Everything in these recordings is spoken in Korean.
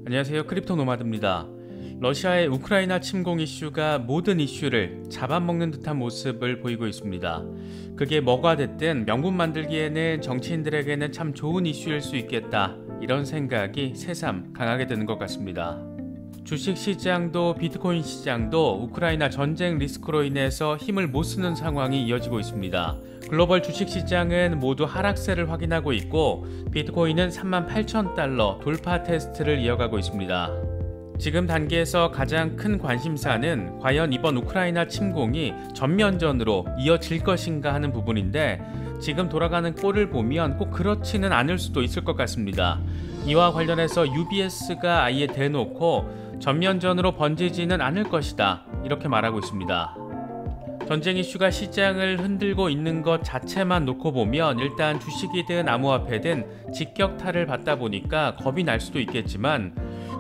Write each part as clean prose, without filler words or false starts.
안녕하세요. 크립토 노마드입니다. 러시아의 우크라이나 침공 이슈가 모든 이슈를 잡아먹는 듯한 모습을 보이고 있습니다. 그게 뭐가 됐든 명분 만들기에는 정치인들에게는 참 좋은 이슈일 수 있겠다, 이런 생각이 새삼 강하게 드는 것 같습니다. 주식시장도 비트코인 시장도 우크라이나 전쟁 리스크로 인해서 힘을 못 쓰는 상황이 이어지고 있습니다. 글로벌 주식시장은 모두 하락세를 확인하고 있고 비트코인은 38,000달러 돌파 테스트를 이어가고 있습니다. 지금 단계에서 가장 큰 관심사는 과연 이번 우크라이나 침공이 전면전으로 이어질 것인가 하는 부분인데, 지금 돌아가는 꼴을 보면 꼭 그렇지는 않을 수도 있을 것 같습니다. 이와 관련해서 UBS가 아예 대놓고 전면전으로 번지지는 않을 것이다, 이렇게 말하고 있습니다. 전쟁 이슈가 시장을 흔들고 있는 것 자체만 놓고 보면 일단 주식이든 암호화폐든 직격탄을 받다 보니까 겁이 날 수도 있겠지만,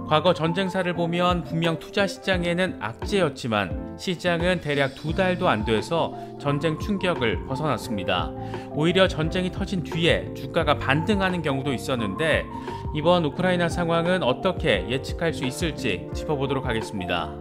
과거 전쟁사를 보면 분명 투자 시장에는 악재였지만 시장은 대략 2달도 안 돼서 전쟁 충격을 벗어났습니다. 오히려 전쟁이 터진 뒤에 주가가 반등하는 경우도 있었는데, 이번 우크라이나 상황은 어떻게 예측할 수 있을지 짚어보도록 하겠습니다.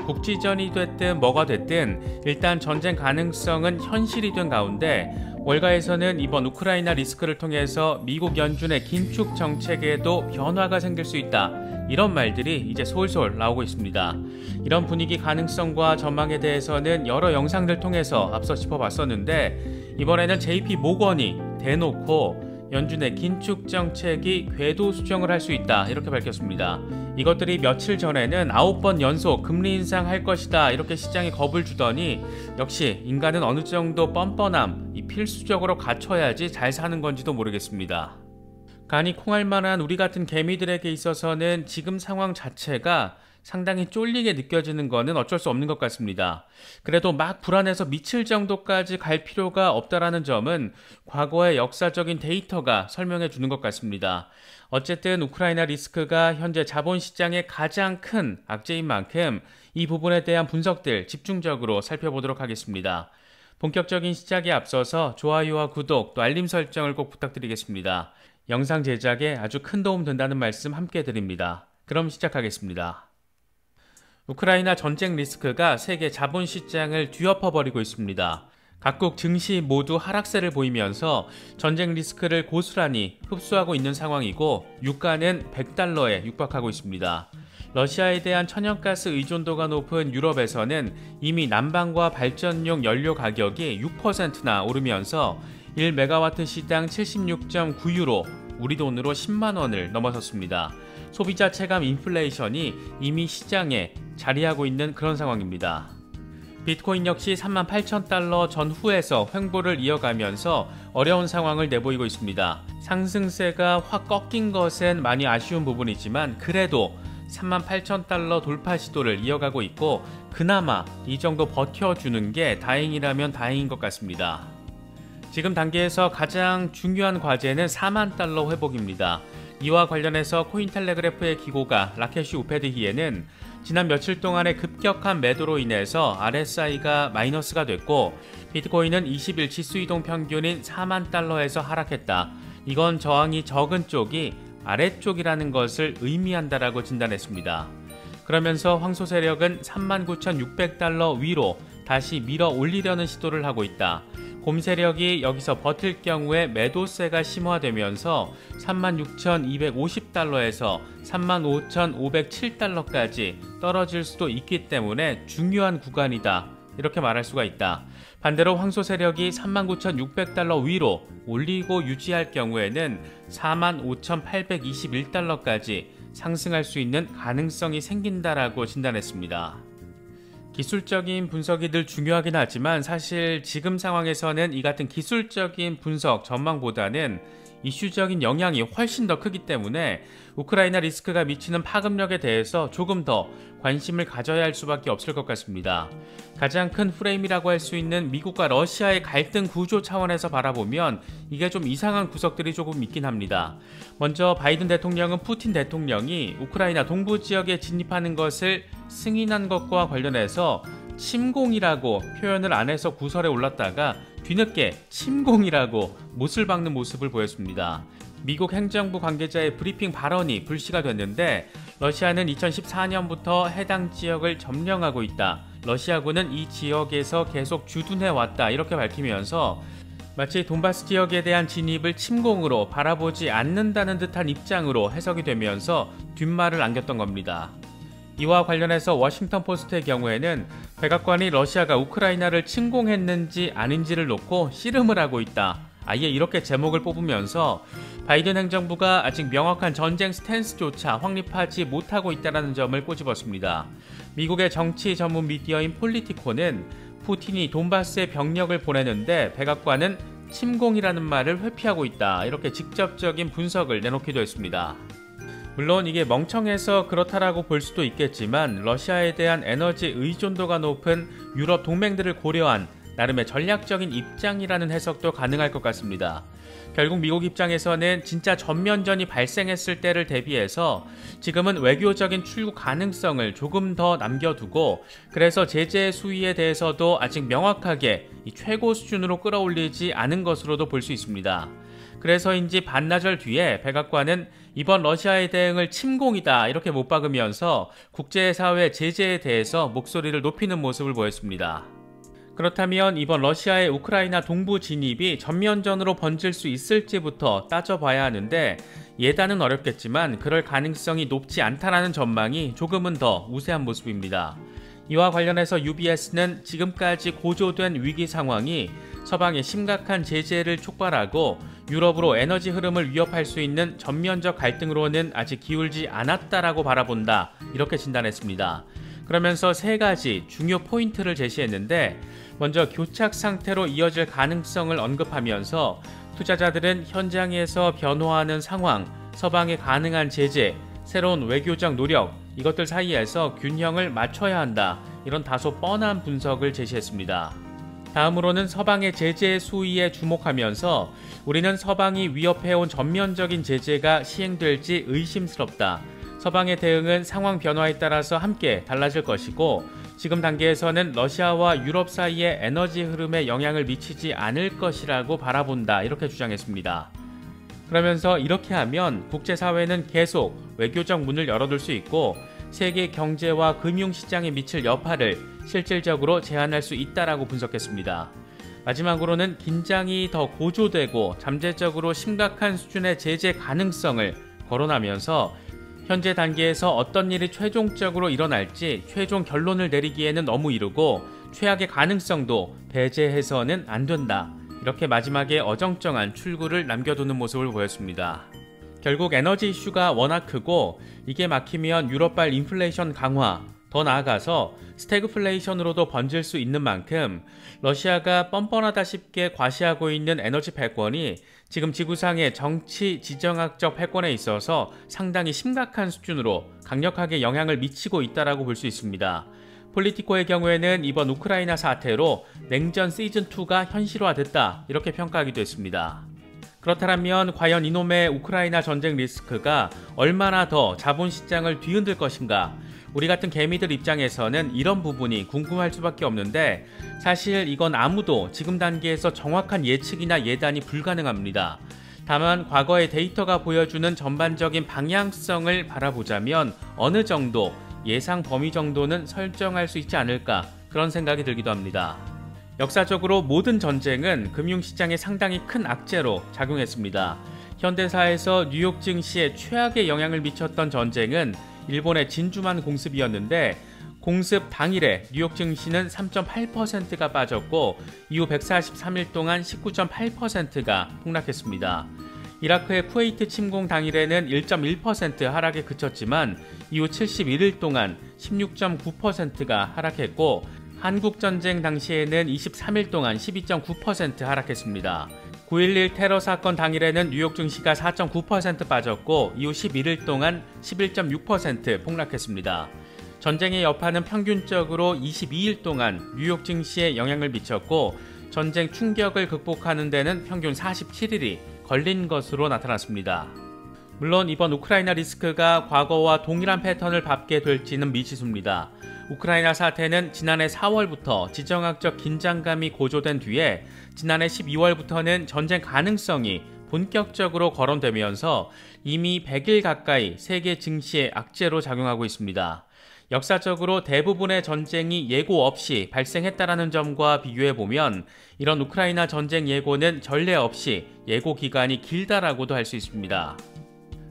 국지전이 됐든 뭐가 됐든 일단 전쟁 가능성은 현실이 된 가운데, 월가에서는 이번 우크라이나 리스크를 통해서 미국 연준의 긴축 정책에도 변화가 생길 수 있다, 이런 말들이 이제 솔솔 나오고 있습니다. 이런 분위기 가능성과 전망에 대해서는 여러 영상들 통해서 앞서 짚어봤었는데, 이번에는 JP 모건이 대놓고 연준의 긴축 정책이 궤도 수정을 할 수 있다, 이렇게 밝혔습니다. 이것들이 며칠 전에는 9번 연속 금리 인상할 것이다, 이렇게 시장에 겁을 주더니 역시 인간은 어느 정도 뻔뻔함, 필수적으로 갖춰야지 잘 사는 건지도 모르겠습니다. 간이 콩할 만한 우리 같은 개미들에게 있어서는 지금 상황 자체가 상당히 쫄리게 느껴지는 것은 어쩔 수 없는 것 같습니다. 그래도 막 불안해서 미칠 정도까지 갈 필요가 없다라는 점은 과거의 역사적인 데이터가 설명해 주는 것 같습니다. 어쨌든 우크라이나 리스크가 현재 자본시장의 가장 큰 악재인 만큼 이 부분에 대한 분석들 집중적으로 살펴보도록 하겠습니다. 본격적인 시작에 앞서서 좋아요와 구독, 또 알림 설정을 꼭 부탁드리겠습니다. 영상 제작에 아주 큰 도움 된다는 말씀 함께 드립니다. 그럼 시작하겠습니다. 우크라이나 전쟁 리스크가 세계 자본시장을 뒤엎어버리고 있습니다. 각국 증시 모두 하락세를 보이면서 전쟁 리스크를 고스란히 흡수하고 있는 상황이고, 유가는 100달러에 육박하고 있습니다. 러시아에 대한 천연가스 의존도가 높은 유럽에서는 이미 난방과 발전용 연료 가격이 6%나 오르면서 1메가와트 시당 76.9유로, 우리 돈으로 10만원을 넘어섰습니다. 소비자 체감 인플레이션이 이미 시장에 자리하고 있는 그런 상황입니다. 비트코인 역시 38,000달러 전후에서 횡보를 이어가면서 어려운 상황을 내보이고 있습니다. 상승세가 확 꺾인 것은 많이 아쉬운 부분이지만 그래도 38,000달러 돌파 시도를 이어가고 있고, 그나마 이 정도 버텨주는 게 다행이라면 다행인 것 같습니다. 지금 단계에서 가장 중요한 과제는 4만 달러 회복입니다. 이와 관련해서 코인텔레그래프의 기고가 라케시 우페드히에는 지난 며칠 동안의 급격한 매도로 인해서 RSI가 마이너스가 됐고, 비트코인은 20일 지수이동 평균인 4만 달러에서 하락했다. 이건 저항이 적은 쪽이 아래쪽이라는 것을 의미한다라고 진단했습니다. 그러면서 황소 세력은 39,600달러 위로 다시 밀어 올리려는 시도를 하고 있다. 곰 세력이 여기서 버틸 경우에 매도세가 심화되면서 36,250달러에서 35,507달러까지 떨어질 수도 있기 때문에 중요한 구간이다, 이렇게 말할 수가 있다. 반대로 황소 세력이 39,600달러 위로 올리고 유지할 경우에는 45,821달러까지 상승할 수 있는 가능성이 생긴다라고 진단했습니다. 기술적인 분석이 늘 중요하긴 하지만 사실 지금 상황에서는 이 같은 기술적인 분석 전망보다는 이슈적인 영향이 훨씬 더 크기 때문에 우크라이나 리스크가 미치는 파급력에 대해서 조금 더 관심을 가져야 할 수밖에 없을 것 같습니다. 가장 큰 프레임이라고 할 수 있는 미국과 러시아의 갈등 구조 차원에서 바라보면 이게 좀 이상한 구석들이 조금 있긴 합니다. 먼저 바이든 대통령은 푸틴 대통령이 우크라이나 동부 지역에 진입하는 것을 승인한 것과 관련해서 침공이라고 표현을 안 해서 구설에 올랐다가 뒤늦게 침공이라고 못을 박는 모습을 보였습니다. 미국 행정부 관계자의 브리핑 발언이 불씨가 됐는데 러시아는 2014년부터 해당 지역을 점령하고 있다. 러시아군은 이 지역에서 계속 주둔해왔다. 이렇게 밝히면서 마치 돈바스 지역에 대한 진입을 침공으로 바라보지 않는다는 듯한 입장으로 해석이 되면서 뒷말을 남겼던 겁니다. 이와 관련해서 워싱턴 포스트의 경우에는 백악관이 러시아가 우크라이나를 침공했는지 아닌지를 놓고 씨름을 하고 있다. 아예 이렇게 제목을 뽑으면서 바이든 행정부가 아직 명확한 전쟁 스탠스조차 확립하지 못하고 있다는 점을 꼬집었습니다. 미국의 정치 전문 미디어인 폴리티코는 푸틴이 돈바스에 병력을 보내는데 백악관은 침공이라는 말을 회피하고 있다. 이렇게 직접적인 분석을 내놓기도 했습니다. 물론 이게 멍청해서 그렇다라고 볼 수도 있겠지만 러시아에 대한 에너지 의존도가 높은 유럽 동맹들을 고려한 나름의 전략적인 입장이라는 해석도 가능할 것 같습니다. 결국 미국 입장에서는 진짜 전면전이 발생했을 때를 대비해서 지금은 외교적인 출구 가능성을 조금 더 남겨두고 그래서 제재 수위에 대해서도 아직 명확하게 이 최고 수준으로 끌어올리지 않은 것으로도 볼 수 있습니다. 그래서인지 반나절 뒤에 백악관은 이번 러시아의 대응을 침공이다 이렇게 못 박으면서 국제사회 제재에 대해서 목소리를 높이는 모습을 보였습니다. 그렇다면 이번 러시아의 우크라이나 동부 진입이 전면전으로 번질 수 있을지부터 따져봐야 하는데 예단은 어렵겠지만 그럴 가능성이 높지 않다라는 전망이 조금은 더 우세한 모습입니다. 이와 관련해서 UBS는 지금까지 고조된 위기 상황이 서방의 심각한 제재를 촉발하고 유럽으로 에너지 흐름을 위협할 수 있는 전면적 갈등으로는 아직 기울지 않았다라고 바라본다 이렇게 진단했습니다. 그러면서 세 가지 중요 포인트를 제시했는데 먼저 교착 상태로 이어질 가능성을 언급하면서 투자자들은 현장에서 변화하는 상황, 서방의 가능한 제재, 새로운 외교적 노력 이것들 사이에서 균형을 맞춰야 한다. 이런 다소 뻔한 분석을 제시했습니다. 다음으로는 서방의 제재 수위에 주목하면서 우리는 서방이 위협해온 전면적인 제재가 시행될지 의심스럽다. 서방의 대응은 상황 변화에 따라서 함께 달라질 것이고 지금 단계에서는 러시아와 유럽 사이의 에너지 흐름에 영향을 미치지 않을 것이라고 바라본다. 이렇게 주장했습니다. 그러면서 이렇게 하면 국제사회는 계속 외교적 문을 열어둘 수 있고 세계 경제와 금융시장에 미칠 여파를 실질적으로 제한할 수 있다라고 분석했습니다. 마지막으로는 긴장이 더 고조되고 잠재적으로 심각한 수준의 제재 가능성을 거론하면서 현재 단계에서 어떤 일이 최종적으로 일어날지 최종 결론을 내리기에는 너무 이르고 최악의 가능성도 배제해서는 안 된다. 이렇게 마지막에 어정쩡한 출구를 남겨두는 모습을 보였습니다. 결국 에너지 이슈가 워낙 크고 이게 막히면 유럽발 인플레이션 강화, 더 나아가서 스태그플레이션으로도 번질 수 있는 만큼 러시아가 뻔뻔하다 싶게 과시하고 있는 에너지 패권이 지금 지구상의 정치 지정학적 패권에 있어서 상당히 심각한 수준으로 강력하게 영향을 미치고 있다고 볼 수 있습니다. 폴리티코의 경우에는 이번 우크라이나 사태로 냉전 시즌2가 현실화됐다 이렇게 평가하기도 했습니다. 그렇다면 과연 이놈의 우크라이나 전쟁 리스크가 얼마나 더 자본시장을 뒤흔들 것인가? 우리 같은 개미들 입장에서는 이런 부분이 궁금할 수밖에 없는데 사실 이건 아무도 지금 단계에서 정확한 예측이나 예단이 불가능합니다. 다만 과거의 데이터가 보여주는 전반적인 방향성을 바라보자면 어느 정도 예상 범위 정도는 설정할 수 있지 않을까 그런 생각이 들기도 합니다. 역사적으로 모든 전쟁은 금융시장에 상당히 큰 악재로 작용했습니다. 현대사에서 뉴욕 증시에 최악의 영향을 미쳤던 전쟁은 일본의 진주만 공습이었는데 공습 당일에 뉴욕 증시는 3.8%가 빠졌고 이후 143일 동안 19.8%가 폭락했습니다. 이라크의 쿠웨이트 침공 당일에는 1.1% 하락에 그쳤지만 이후 71일 동안 16.9%가 하락했고 한국전쟁 당시에는 23일 동안 12.9% 하락했습니다. 9.11 테러 사건 당일에는 뉴욕 증시가 4.9% 빠졌고 이후 11일 동안 11.6% 폭락했습니다. 전쟁의 여파는 평균적으로 22일 동안 뉴욕 증시에 영향을 미쳤고 전쟁 충격을 극복하는 데는 평균 47일이 걸린 것으로 나타났습니다. 물론 이번 우크라이나 리스크가 과거와 동일한 패턴을 밟게 될지는 미지수입니다. 우크라이나 사태는 지난해 4월부터 지정학적 긴장감이 고조된 뒤에 지난해 12월부터는 전쟁 가능성이 본격적으로 거론되면서 이미 100일 가까이 세계 증시의 악재로 작용하고 있습니다. 역사적으로 대부분의 전쟁이 예고 없이 발생했다라는 점과 비교해보면 이런 우크라이나 전쟁 예고는 전례 없이 예고 기간이 길다라고도 할 수 있습니다.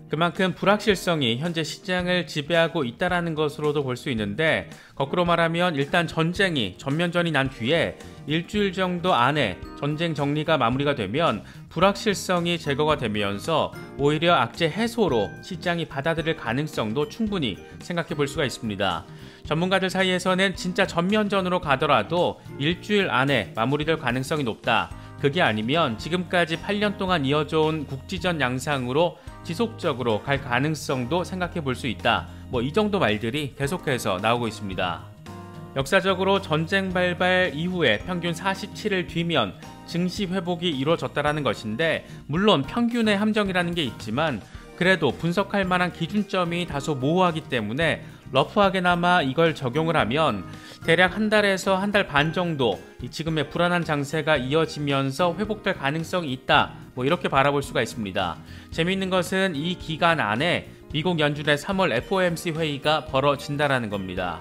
그만큼 불확실성이 현재 시장을 지배하고 있다는 것으로도 볼 수 있는데, 거꾸로 말하면 일단 전쟁이 전면전이 난 뒤에 일주일 정도 안에 전쟁 정리가 마무리가 되면 불확실성이 제거가 되면서 오히려 악재 해소로 시장이 받아들일 가능성도 충분히 생각해 볼 수가 있습니다. 전문가들 사이에서는 진짜 전면전으로 가더라도 일주일 안에 마무리될 가능성이 높다. 그게 아니면 지금까지 8년 동안 이어져온 국지전 양상으로 지속적으로 갈 가능성도 생각해 볼 수 있다. 이 정도 말들이 계속해서 나오고 있습니다. 역사적으로 전쟁 발발 이후에 평균 47일 뒤면 증시 회복이 이루어졌다라는 것인데, 물론 평균의 함정이라는 게 있지만 그래도 분석할 만한 기준점이 다소 모호하기 때문에 러프하게나마 이걸 적용을 하면 대략 한 달에서 한 달 반 정도 지금의 불안한 장세가 이어지면서 회복될 가능성이 있다. 이렇게 바라볼 수가 있습니다. 재미있는 것은 이 기간 안에 미국 연준의 3월 FOMC 회의가 벌어진다라는 겁니다.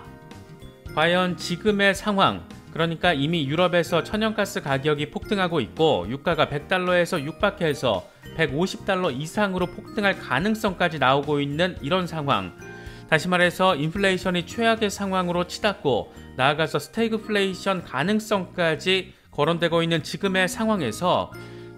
과연 지금의 상황, 그러니까 이미 유럽에서 천연가스 가격이 폭등하고 있고 유가가 100달러에서 육박해서 150달러 이상으로 폭등할 가능성까지 나오고 있는 이런 상황, 다시 말해서 인플레이션이 최악의 상황으로 치닫고 나아가서 스태그플레이션 가능성까지 거론되고 있는 지금의 상황에서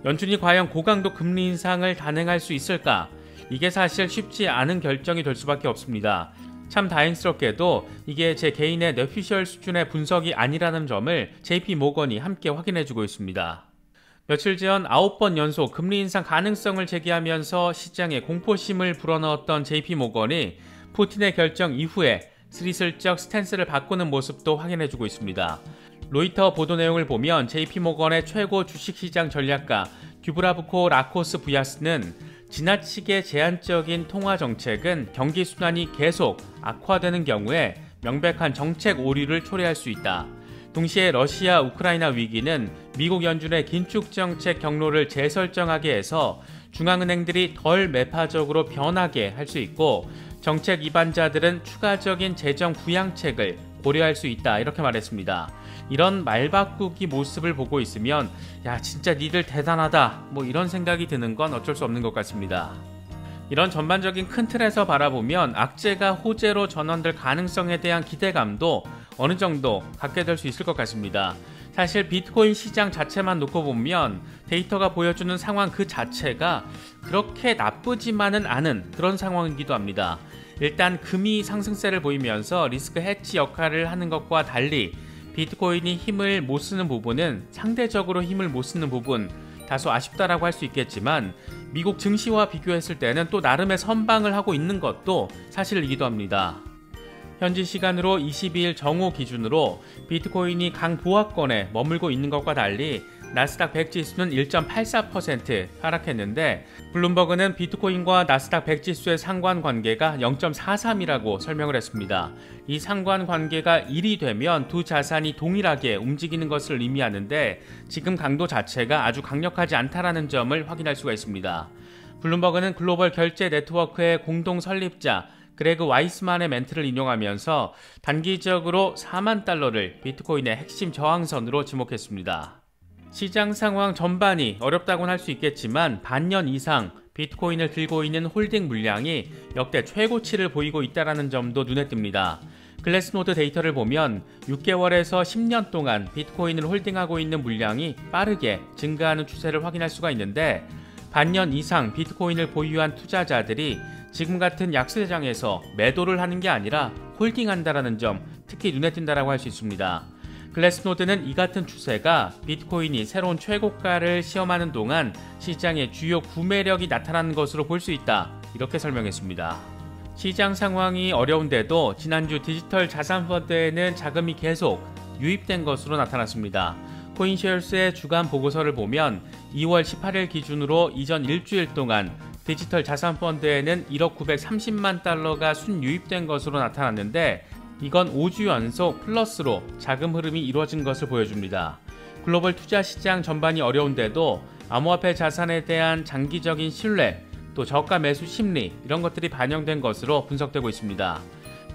연준이 과연 고강도 금리 인상을 단행할 수 있을까? 이게 사실 쉽지 않은 결정이 될 수밖에 없습니다. 참 다행스럽게도 이게 제 개인의 뇌피셜 수준의 분석이 아니라는 점을 JP 모건이 함께 확인해주고 있습니다. 며칠 전 9번 연속 금리 인상 가능성을 제기하면서 시장에 공포심을 불어넣었던 JP 모건이 푸틴의 결정 이후에 스리슬쩍 스탠스를 바꾸는 모습도 확인해주고 있습니다. 로이터 보도 내용을 보면 JP모건의 최고 주식시장 전략가 듀브라브코 라코스 부야스는 지나치게 제한적인 통화 정책은 경기 순환이 계속 악화되는 경우에 명백한 정책 오류를 초래할 수 있다. 동시에 러시아 우크라이나 위기는 미국 연준의 긴축 정책 경로를 재설정하게 해서 중앙은행들이 덜 매파적으로 변하게 할 수 있고, 정책 위반자들은 추가적인 재정 부양책을 고려할 수 있다. 이렇게 말했습니다. 이런 말바꾸기 모습을 보고 있으면 야, 진짜 니들 대단하다, 이런 생각이 드는 건 어쩔 수 없는 것 같습니다. 이런 전반적인 큰 틀에서 바라보면 악재가 호재로 전환될 가능성에 대한 기대감도 어느 정도 갖게 될 수 있을 것 같습니다. 사실 비트코인 시장 자체만 놓고 보면 데이터가 보여주는 상황 그 자체가 그렇게 나쁘지만은 않은 그런 상황이기도 합니다. 일단 금이 상승세를 보이면서 리스크 해치 역할을 하는 것과 달리 비트코인이 힘을 못 쓰는 부분은 상대적으로 힘을 못 쓰는 부분, 다소 아쉽다라고 할 수 있겠지만 미국 증시와 비교했을 때는 또 나름의 선방을 하고 있는 것도 사실이기도 합니다. 현지 시간으로 22일 정오 기준으로 비트코인이 강보합권에 머물고 있는 것과 달리 나스닥 100 지수는 1.84% 하락했는데, 블룸버그는 비트코인과 나스닥 100 지수의 상관관계가 0.43이라고 설명을 했습니다. 이 상관관계가 1이 되면 두 자산이 동일하게 움직이는 것을 의미하는데 지금 강도 자체가 아주 강력하지 않다라는 점을 확인할 수가 있습니다. 블룸버그는 글로벌 결제 네트워크의 공동 설립자 그레그 와이스만의 멘트를 인용하면서 단기적으로 4만 달러를 비트코인의 핵심 저항선으로 지목했습니다. 시장 상황 전반이 어렵다고는 할 수 있겠지만 반년 이상 비트코인을 들고 있는 홀딩 물량이 역대 최고치를 보이고 있다는 점도 눈에 띕니다. 글래스노드 데이터를 보면 6개월에서 10년 동안 비트코인을 홀딩하고 있는 물량이 빠르게 증가하는 추세를 확인할 수가 있는데, 반년 이상 비트코인을 보유한 투자자들이 지금 같은 약세장에서 매도를 하는 게 아니라 홀딩한다는 점 특히 눈에 띈다고 할 수 있습니다. 글래스노드는 이 같은 추세가 비트코인이 새로운 최고가를 시험하는 동안 시장의 주요 구매력이 나타나는 것으로 볼 수 있다. 이렇게 설명했습니다. 시장 상황이 어려운데도 지난주 디지털 자산 펀드에는 자금이 계속 유입된 것으로 나타났습니다. 코인쉐어스의 주간 보고서를 보면 2월 18일 기준으로 이전 일주일 동안 디지털 자산 펀드에는 1억 930만 달러가 순유입된 것으로 나타났는데, 이건 5주 연속 플러스로 자금 흐름이 이루어진 것을 보여줍니다. 글로벌 투자 시장 전반이 어려운데도 암호화폐 자산에 대한 장기적인 신뢰, 또 저가 매수 심리 이런 것들이 반영된 것으로 분석되고 있습니다.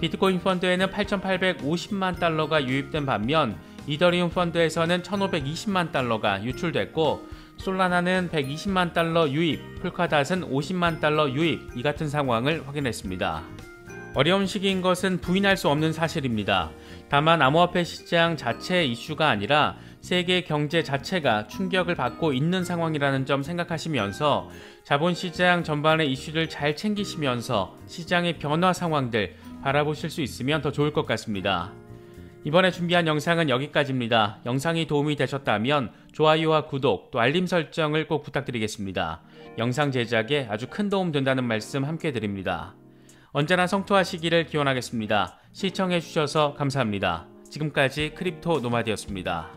비트코인 펀드에는 8,850만 달러가 유입된 반면 이더리움 펀드에서는 1,520만 달러가 유출됐고 솔라나는 120만 달러 유입, 폴카닷은 50만 달러 유입 이 같은 상황을 확인했습니다. 어려운 시기인 것은 부인할 수 없는 사실입니다. 다만 암호화폐 시장 자체의 이슈가 아니라 세계 경제 자체가 충격을 받고 있는 상황이라는 점 생각하시면서 자본시장 전반의 이슈를 잘 챙기시면서 시장의 변화 상황들 바라보실 수 있으면 더 좋을 것 같습니다. 이번에 준비한 영상은 여기까지입니다. 영상이 도움이 되셨다면 좋아요와 구독 또 알림 설정을 꼭 부탁드리겠습니다. 영상 제작에 아주 큰 도움 된다는 말씀 함께 드립니다. 언제나 성투하시기를 기원하겠습니다. 시청해주셔서 감사합니다. 지금까지 크립토 노마드였습니다.